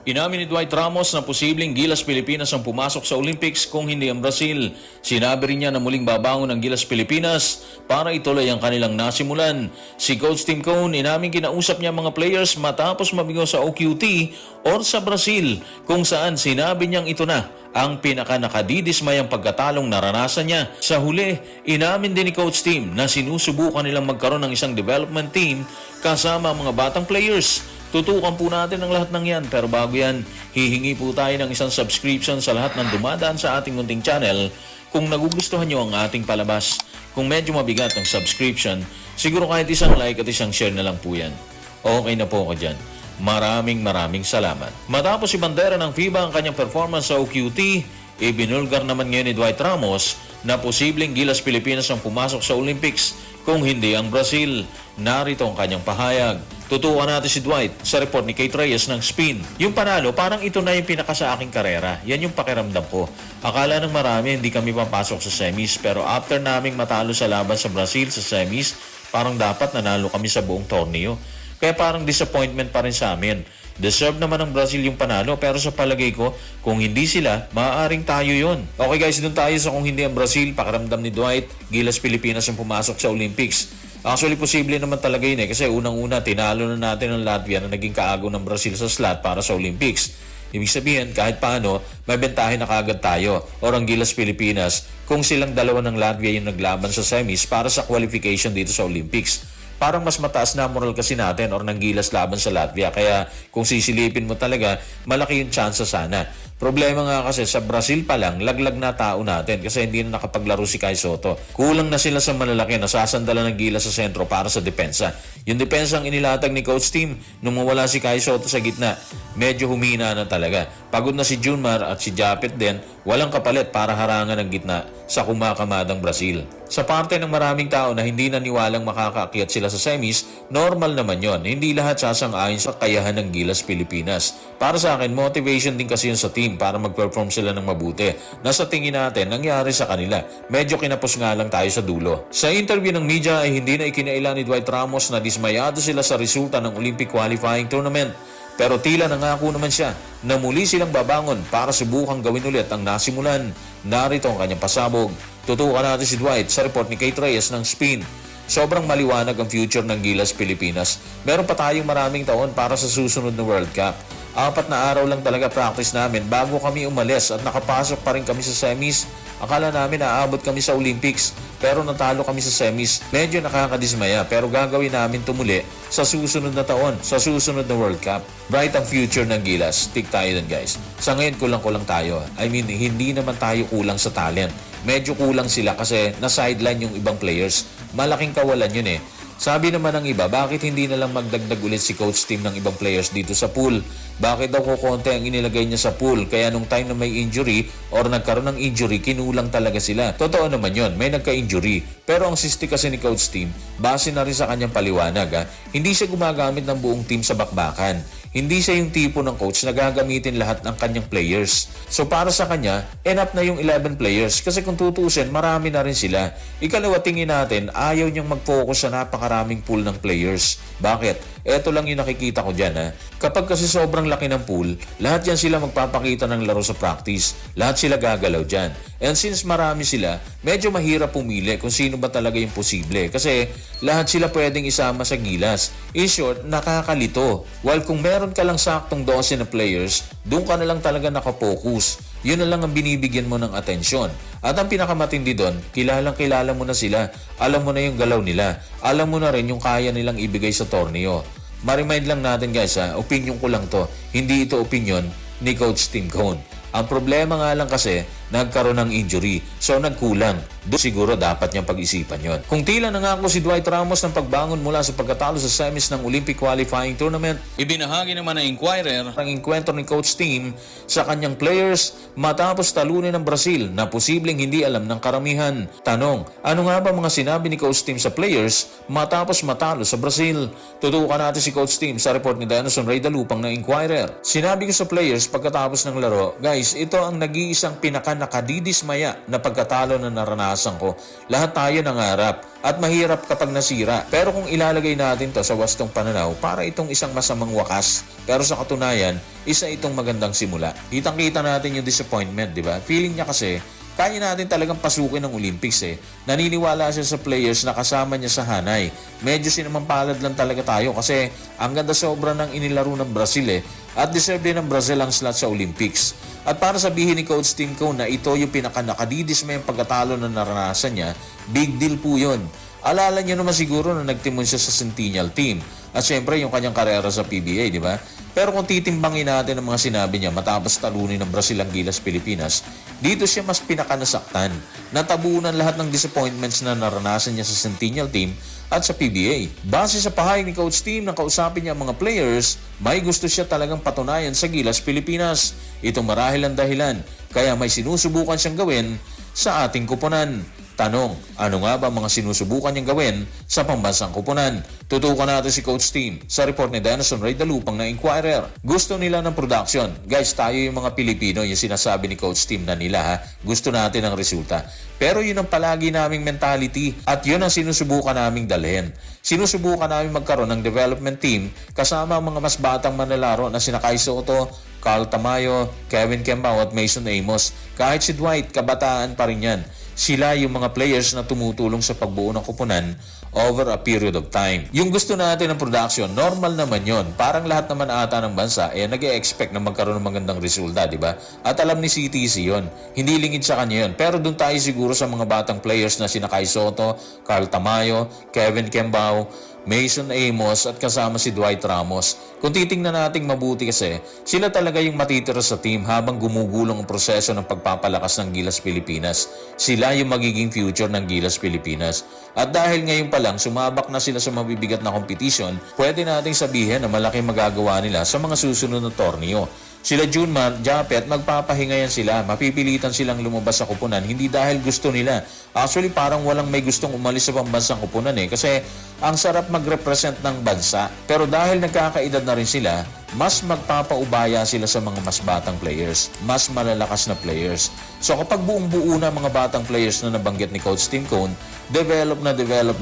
Inamin ni Dwight Ramos na posibleng Gilas Pilipinas ang pumasok sa Olympics kung hindi ang Brazil. Sinabi rin niya na muling babangon ang Gilas Pilipinas para ituloy ang kanilang nasimulan. Si Coach Tim Cone inamin kinausap niya mga players matapos mabigo sa OQT or sa Brazil kung saan sinabi niyang ito na ang pinaka-nakadidismayang pagkatalong naranasan niya. Sa huli, inamin din ni Coach Tim na sinusubukan nilang magkaroon ng isang development team kasama ang mga batang players. Tutukan po natin ang lahat ng yan, pero bago yan, hihingi po tayo ng isang subscription sa lahat ng dumadaan sa ating munting channel kung nagugustuhan nyo ang ating palabas. Kung medyo mabigat ang subscription, siguro kahit isang like at isang share na lang po yan. Okay na po ako dyan. Maraming salamat. Matapos ibandera ng FIBA ang kanyang performance sa OQT, ibinulgar naman ngayon ni Dwight Ramos na posibleng Gilas Pilipinas ang pumasok sa Olympics kung hindi ang Brazil. Narito ang kanyang pahayag. Tutukan natin si Dwight sa report ni Kate Reyes ng Spin. Yung panalo, parang ito na yung pinaka sa aking karera. Yan yung pakiramdam ko. Akala ng marami hindi kami papasok sa semis, pero after naming matalo sa laban sa Brazil sa semis, parang dapat nanalo kami sa buong torneo. Kaya parang disappointment pa rin sa amin. Deserve naman ng Brazil yung panalo, pero sa palagay ko, kung hindi sila, maaaring tayo yon. Okay guys, dun tayo sa kung hindi ang Brazil, pakiramdam ni Dwight, Gilas Pilipinas ang pumasok sa Olympics. Actually, posible naman talaga yun kasi unang-una, tinalo na natin ang Latvia na naging kaagaw ng Brazil sa slot para sa Olympics. Ibig sabihin, kahit paano, may bentahin na kagad tayo o ang Gilas Pilipinas kung silang dalawa ng Latvia yung naglaban sa semis para sa qualification dito sa Olympics. Parang mas mataas na moral kasi natin or ng Gilas laban sa Latvia. Kaya kung sisilipin mo talaga, malaki yung chance sana. Problema nga kasi sa Brazil pa lang, laglag na tao natin kasi hindi na nakapaglaro si Kai Sotto. Kulang na sila sa malalaki, nasasandala ng Gilas sa sentro para sa depensa. Yung depensa ang inilatag ni Coach Tim nung mawala si Kai Sotto sa gitna. Medyo humina na talaga. Pagod na si Junmar at si Japet din, walang kapalit para harangan ang gitna sa kumakamadang Brazil. Sa parte ng maraming tao na hindi naniwalang makakaakyat sila sa semis, normal naman yon. Hindi lahat sasang-ayon sa kakayahan ng Gilas Pilipinas. Para sa akin, motivation din kasi yun sa team para mag-perform sila ng mabuti. Nasa tingin natin, nangyari sa kanila. Medyo kinapos nga lang tayo sa dulo. Sa interview ng media ay hindi na ikinaila ni Dwight Ramos na dismayado sila sa resulta ng Olympic qualifying tournament. Pero tila nangako naman siya na muli silang babangon para subukang gawin ulit ang nasimulan. Narito ang kanyang pasabog. Tutukan natin si Dwight sa report ni Kate Reyes ng Spin. Sobrang maliwanag ang future ng Gilas Pilipinas. Meron pa tayong maraming taon para sa susunod na World Cup. 4 na araw lang talaga practice namin bago kami umalis at nakapasok pa rin kami sa semis. Akala namin aabot kami sa Olympics pero natalo kami sa semis. Medyo nakakadismaya pero gagawin namin tumuli sa susunod na taon, sa susunod na World Cup. Bright ang future ng Gilas. Stick tayo dun guys. Sa ngayon kulang tayo. I mean, hindi naman tayo kulang sa talent. Medyo kulang sila kasi na-sideline yung ibang players. Malaking kawalan yun eh. Sabi naman ng iba, bakit hindi na lang magdagdag ulit si coach team ng ibang players dito sa pool? Bakit daw kukonti ang inilagay niya sa pool? Kaya nung time na may injury or nagkaroon ng injury, kinulang talaga sila. Totoo naman yon, may nagka-injury. Pero ang sisti kasi ni coach team, base na rin sa kanyang paliwanag, hindi siya gumagamit ng buong team sa bakbakan. Hindi siya yung tipo ng coach na gagamitin lahat ng kanyang players. So para sa kanya, enough na yung 11 players kasi kung tutusin, marami na rin sila. Ikalawa, tingin natin, ayaw niyang mag-focus sa napakaraming pool ng players. Bakit? Eto lang yung nakikita ko dyan. Kapag kasi sobrang laki ng pool, lahat yan sila magpapakita ng laro sa practice. Lahat sila gagalaw dyan. And since marami sila, medyo mahirap pumili kung sino ba talaga yung posible. Kasi lahat sila pwedeng isama sa Gilas. In short, nakakalito. While kung meron ka lang saktong 12 na players, doon ka na lang talaga nakapokus. Yun na lang ang binibigyan mo ng atensyon. At ang pinakamatindi doon, kilala mo na sila. Alam mo na yung galaw nila. Alam mo na rin yung kaya nilang ibigay sa torneo. Ma-remind lang natin guys, opinion ko lang to. Hindi ito opinion ni Coach Tim Cone. Ang problema nga lang kasi, nagkaroon ng injury. So nagkulang. Doon siguro dapat niyang pag-isipan yon. Kung tila nangako si Dwight Ramos ng pagbangon mula sa pagkatalo sa semis ng Olympic qualifying tournament, ibinahagi naman ng Inquirer ang engkwentro ni Coach Tim sa kanyang players matapos talunin ng Brazil na posibleng hindi alam ng karamihan. Tanong, ano nga ba mga sinabi ni Coach Tim sa players matapos matalo sa Brazil? Tutukan natin si Coach Tim sa report ni Danason Ray Dalupang ng Inquirer. Sinabi ko sa players pagkatapos ng laro, guys, guys, ito ang nag-iisang pinaka-nakadidismaya na pagkatalo na naranasan ko. Lahat tayo nangarap at mahirap kapag nasira. Pero kung ilalagay natin to sa wastong pananaw, para itong isang masamang wakas. Pero sa katunayan, isa itong magandang simula. Kitang-kita natin yung disappointment, di ba? Feeling niya kasi, kaya natin talagang pasukin ng Olympics eh. Naniniwala siya sa players na kasama niya sa Hanay. Medyo sinamampalad lang talaga tayo kasi ang ganda sobra ng inilaro ng Brazil eh. At deserve din ng Brazil ang slot sa Olympics. At para sabihin ni Coach Tim Cone na ito yung pinaka-nakadidismayang pagkatalo na naranasan niya, big deal po yun. Alala niyo naman siguro na nagtimon siya sa Centennial Team. At syempre yung kanyang karera sa PBA, di ba? Pero kung titimbangin natin ang mga sinabi niya matapos talunin ng Brazil ang Gilas Pilipinas, dito siya mas pinakanasaktan. Natabunan lahat ng disappointments na naranasan niya sa Centennial Team at sa PBA. Base sa pahayag ni Coach Tim na kausapin niya ang mga players, may gusto siya talagang patunayan sa Gilas Pilipinas. Ito marahil ang dahilan, kaya may sinusubukan siyang gawin sa ating kupunan. Tanong, ano nga ba mga sinusubukan niyang gawin sa pambansang kupunan? Tutukan natin si Coach Tim sa report ni Denison Ray Dalupang na Inquirer. Gusto nila ng production. Guys, tayo yung mga Pilipino, yung sinasabi ni Coach Tim na nila ha. Gusto natin ang resulta. Pero yun ang palagi naming mentality at yun ang sinusubukan naming dalhin. Sinusubukan namin magkaroon ng development team kasama ang mga mas batang manlalaro na sina Kai Soto, Carl Tamayo, Kevin Kembao at Mason Amos. Kahit si Dwight, kabataan pa rin yan. Sila yung mga players na tumutulong sa pagbuo ng kupunan over a period of time. Yung gusto natin ng production, normal naman yon. Parang lahat naman ata ng bansa nag-e-expect na magkaroon ng magandang resulta, di ba? At alam ni CTC yon. Hindi lingid sa kanya yon. Pero doon tayo siguro sa mga batang players na sina Kai Soto, Carl Tamayo, Kevin Kembao, Mason Amos at kasama si Dwight Ramos. Kung titingnan nating mabuti kasi, sila talaga yung matitira sa team habang gumugulong ang proseso ng pagpapalakas ng Gilas Pilipinas. Sila yung magiging future ng Gilas Pilipinas. At dahil ngayon pa lang sumabak na sila sa mabibigat na kompetisyon, pwede nating sabihin na malaki magagawa nila sa mga susunod na torneo. Sila Junmar, Japet, magpapahinga yan sila. Mapipilitan silang lumabas sa kupunan, hindi dahil gusto nila. Actually, parang walang may gustong umalis sa pambansang kupunan eh. Kasi ang sarap mag-represent ng bansa. Pero dahil nagkakaedad na rin sila, mas magpapaubaya sila sa mga mas batang players. Mas malalakas na players. So kapag buong-buo na mga batang players na nabanggit ni Coach Tim Cone, develop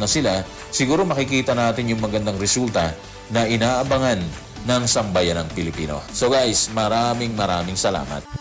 na sila, siguro makikita natin yung magandang resulta na inaabangan ng sambayan ng Pilipino. So guys, maraming salamat.